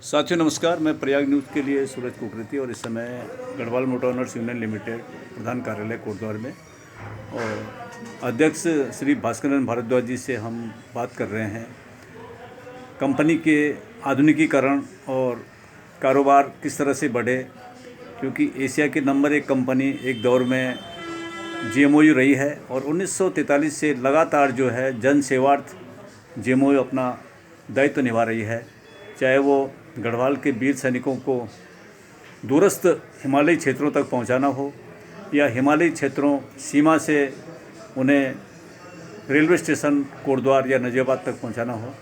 साथियों नमस्कार, मैं प्रयाग न्यूज़ के लिए सूरज कुकरेती और इस समय Garhwal motor owners union limited प्रधान कार्यालय कोटद्वार में और अध्यक्ष श्री भास्करन भारद्वाज जी से हम बात कर रहे हैं कंपनी के आधुनिकीकरण और कारोबार किस तरह से बढ़े, क्योंकि एशिया की नंबर 1 कंपनी एक दौर में GMOU रही है और 1943 से लगातार जो है जन सेवार्थ GMOU अपना दायित्व निभा रही है। चाहे वो गढ़वाल के वीर सैनिकों को दूरस्थ हिमालयी क्षेत्रों तक पहुंचाना हो या हिमालयी क्षेत्रों सीमा से उन्हें रेलवे स्टेशन कोटद्वार या नजीबाबाद तक पहुंचाना हो,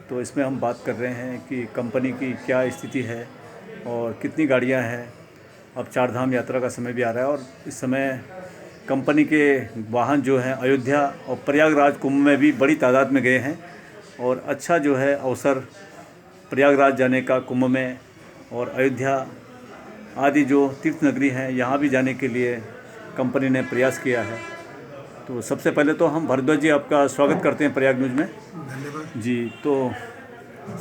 तो इसमें हम बात कर रहे हैं कि कंपनी की क्या स्थिति है और कितनी गाड़ियां हैं। अब 4 धाम यात्रा का समय भी आ रहा है और इस समय कंपनी के वाहन जो हैं अयोध्या और प्रयागराज कुंभ में भी बड़ी तादाद में गए हैं और अच्छा जो है अवसर प्रयागराज जाने का कुंभ में और अयोध्या आदि जो तीर्थ नगरी हैं यहाँ भी जाने के लिए कंपनी ने प्रयास किया है। तो सबसे पहले तो हम भारद्वाज जी आपका स्वागत करते हैं प्रयाग न्यूज़ में। धन्यवाद जी, तो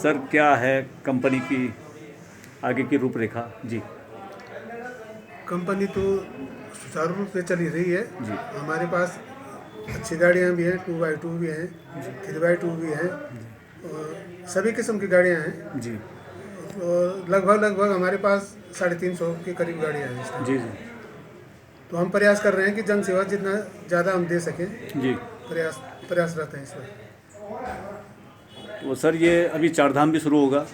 सर क्या है कंपनी की आगे की रूपरेखा? जी कंपनी तो सुचारू रूप से चली रही है जी हमारे पास अच्छी गाड़ियाँ भी हैं, 2x2 भी हैं, 3x2 भी हैं और सभी किस्म की गाड़ियाँ हैं। जी और लगभग हमारे पास 350 के करीब गाड़ियाँ हैं इस टाइम। जी जी तो हम प्रयास कर रहे हैं कि जन सेवा जितना ज़्यादा हम दे सकें, जी प्रयासरत हैं इस पर। तो सर ये अभी 4 धाम भी शुरू होगा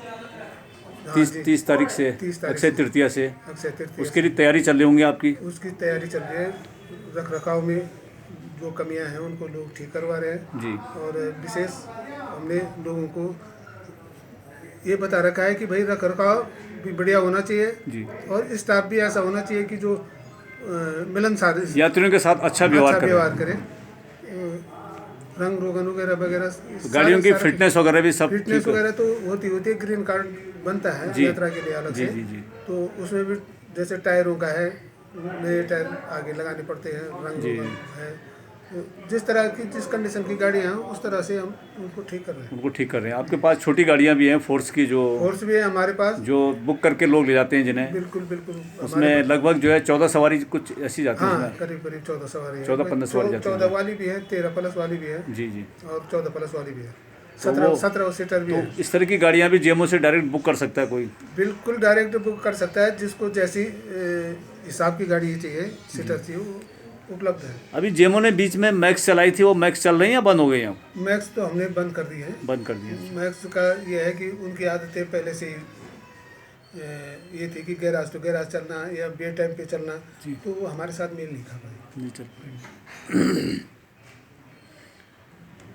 हाँ 30 तारीख से, 30 तारीख अक्षय तृतीया से। अक्षय तृतीया उसके लिए तैयारी चल रही होंगी आपकी? उसकी तैयारी चल रही है। रख रखाव में जो कमियां हैं उनको लोग ठीक करवा रहे हैं जी और विशेष हमने लोगों को ये बता रखा है कि भाई रख रखाव भी बढ़िया होना चाहिए जी और स्टाफ भी ऐसा होना चाहिए कि जो मिलनसार यात्रियों के साथ अच्छा व्यवहार करे। रंग रोगन वगैरह वगैरह तो गाड़ियों की फिटनेस वगैरह भी सब फिटनेस ठीक वगैरह तो होती है। ग्रीन कार्ड बनता है जी यात्रा के लिए अलग जी से। जी जी तो उसमें भी जैसे टायरों का है, नए टायर आगे लगाने पड़ते हैं, रंग जी। रोगन है। तो जिस तरह की जिस कंडीशन की गाड़ियाँ हैं उस तरह से हम उनको ठीक कर रहे हैं। उनको ठीक कर रहे हैं। आपके पास छोटी गाड़ियाँ भी हैं फोर्स की जो फोर्स भी है हमारे पास, जो बुक करके लोग ले जाते हैं जिन्हें, बिल्कुल बिल्कुल उसमें लगभग जो है 14 सवारी कुछ ऐसी जाती है हाँ उसमें। करीब 14 सवारी है। 14-15 सवारी जाती है। 14 वाली भी है, 13 प्लस वाली भी है जी जी। और 14 प्लस वाली भी है, तो 17 सीटर भी तो है। इस तरह की गाड़ियाँ भी GMO से डायरेक्ट बुक कर सकता है कोई? बिल्कुल डायरेक्ट बुक कर सकता है, जिसको जैसी हिसाब की गाड़ी चाहिए, सीटर चाहिए, वो उपलब्ध है। अभी GMO ने बीच में मैक्स चलाई थी, वो मैक्स चल रही है या बंद हो गई हैं? मैक्स तो हमने बंद कर दी है। बंद कर दिया। मैक्स का ये है कि उनकी आदतें पहले से ही ये थी कि गैराज टू गैराज चलना या बे टाइम पे चलना, तो वो हमारे साथ मेल नहीं खा पाई। नहीं चल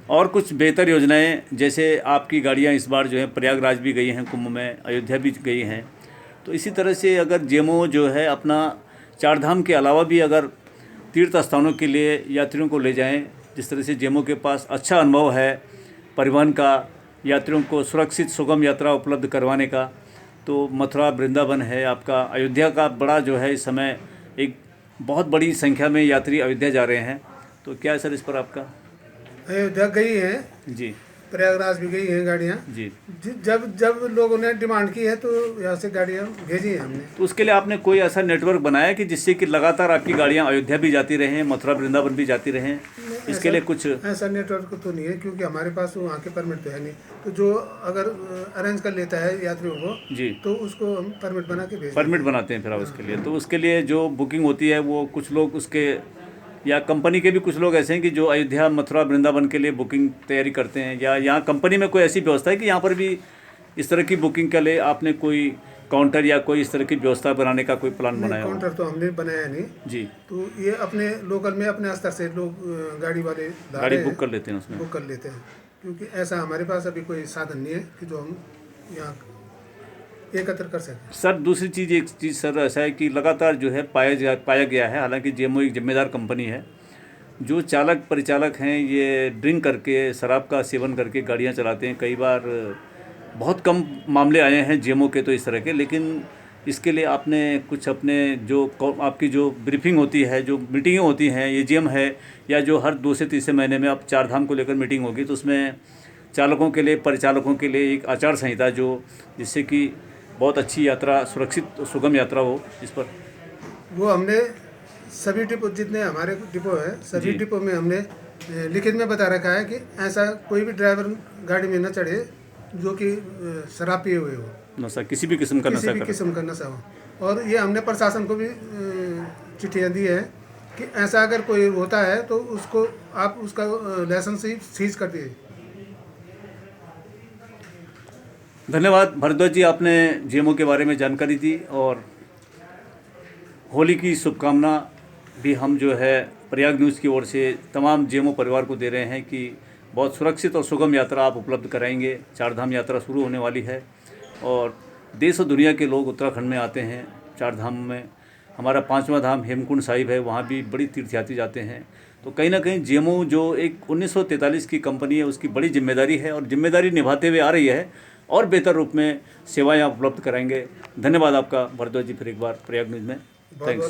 और कुछ बेहतर योजनाएं, जैसे आपकी गाड़ियां इस बार जो है प्रयागराज भी गई हैं, कुंभ में अयोध्या भी गई हैं, तो इसी तरह से अगर GMO जो है अपना 4 धाम के अलावा भी अगर तीर्थ स्थानों के लिए यात्रियों को ले जाएं, जिस तरह से GMO के पास अच्छा अनुभव है परिवहन का, यात्रियों को सुरक्षित सुगम यात्रा उपलब्ध करवाने का, तो मथुरा वृंदावन है आपका, अयोध्या का बड़ा जो है इस समय एक बहुत बड़ी संख्या में यात्री अयोध्या जा रहे हैं, तो क्या है सर इस पर आपका? अयोध्या गई हैं, जी प्रयागराज भी गई हैं गाड़ियाँ। जी। जब जब लोगों ने डिमांड की है तो यहाँ से गाड़ियाँ भेजी हैं हमने। तो उसके लिए आपने कोई ऐसा नेटवर्क बनाया कि जिससे कि लगातार आपकी गाड़ियाँ अयोध्या भी जाती रहें, मथुरा वृंदावन भी जाती रहें? इसके लिए कुछ ऐसा नेटवर्क तो नहीं है, क्योंकि हमारे पास वहाँ के परमिट तो है नहीं। तो जो अगर अरेंज कर लेता है यात्रियों को जी तो उसको हम परमिट बना के भेज परमिट बनाते हैं फिर आप उसके लिए। तो उसके लिए जो बुकिंग होती है वो कुछ लोग उसके या कंपनी के भी कुछ लोग ऐसे हैं कि जो अयोध्या मथुरा वृंदावन के लिए बुकिंग तैयारी करते हैं, या यहाँ कंपनी में कोई ऐसी व्यवस्था है कि यहाँ पर भी इस तरह की बुकिंग के लिए आपने कोई काउंटर या कोई इस तरह की व्यवस्था बनाने का कोई प्लान बनाया हो? काउंटर तो हमने बनाया नहीं जी। तो ये अपने लोकल में अपने स्तर से लोग गाड़ी वाले गाड़ी बुक कर लेते हैं उसमें? बुक कर लेते हैं, क्योंकि ऐसा हमारे पास अभी कोई साधन नहीं है कि जो हम यहाँ एकत्र कर सकें। सर दूसरी चीज़, एक चीज़ सर ऐसा है कि लगातार जो है पाया गया है, हालांकि GMO एक जिम्मेदार कंपनी है, जो चालक परिचालक हैं ये ड्रिंक करके, शराब का सेवन करके गाड़ियां चलाते हैं। कई बार बहुत कम मामले आए हैं GMO के तो इस तरह के, लेकिन इसके लिए आपने कुछ अपने जो आपकी जो ब्रीफिंग होती है, जो मीटिंगें होती हैं, AGM है, या जो हर 2 से 3 महीने में आप 4 धाम को लेकर मीटिंग होगी, तो उसमें चालकों के लिए, परिचालकों के लिए एक आचार संहिता जो जिससे कि बहुत अच्छी यात्रा, सुरक्षित और सुगम यात्रा हो, इस पर वो हमने सभी डिपो, जितने हमारे डिपो हैं सभी जी। डिपो में हमने लिखित में बता रखा है कि ऐसा कोई भी ड्राइवर गाड़ी में न चढ़े जो कि शराब पिए हुए हो, नशा, किसी भी किस्म का किसी नशा भी कर। किस्म का नशा हो। और ये हमने प्रशासन को भी चिट्ठियाँ दी है कि ऐसा अगर कोई होता है तो उसको आप उसका लाइसेंस ही सीज कर दिए। धन्यवाद भरद्वाज जी, आपने जेएमओ के बारे में जानकारी दी और होली की शुभकामना भी हम जो है प्रयाग न्यूज़ की ओर से तमाम जेएमओ परिवार को दे रहे हैं कि बहुत सुरक्षित और सुगम यात्रा आप उपलब्ध कराएंगे। चार धाम यात्रा शुरू होने वाली है और देश और दुनिया के लोग उत्तराखंड में आते हैं। चार धाम में हमारा 5वां धाम हेमकुंड साहिब है, वहाँ भी बड़ी तीर्थयात्री जाते हैं। तो कहीं ना कहीं जेएमओ जो एक 1943 की कंपनी है, उसकी बड़ी जिम्मेदारी है और जिम्मेदारी निभाते हुए आ रही है और बेहतर रूप में सेवाएं आप उपलब्ध कराएंगे। धन्यवाद आपका भरद्वाज जी, फिर एक बार प्रयाग न्यूज़ में। थैंक्स।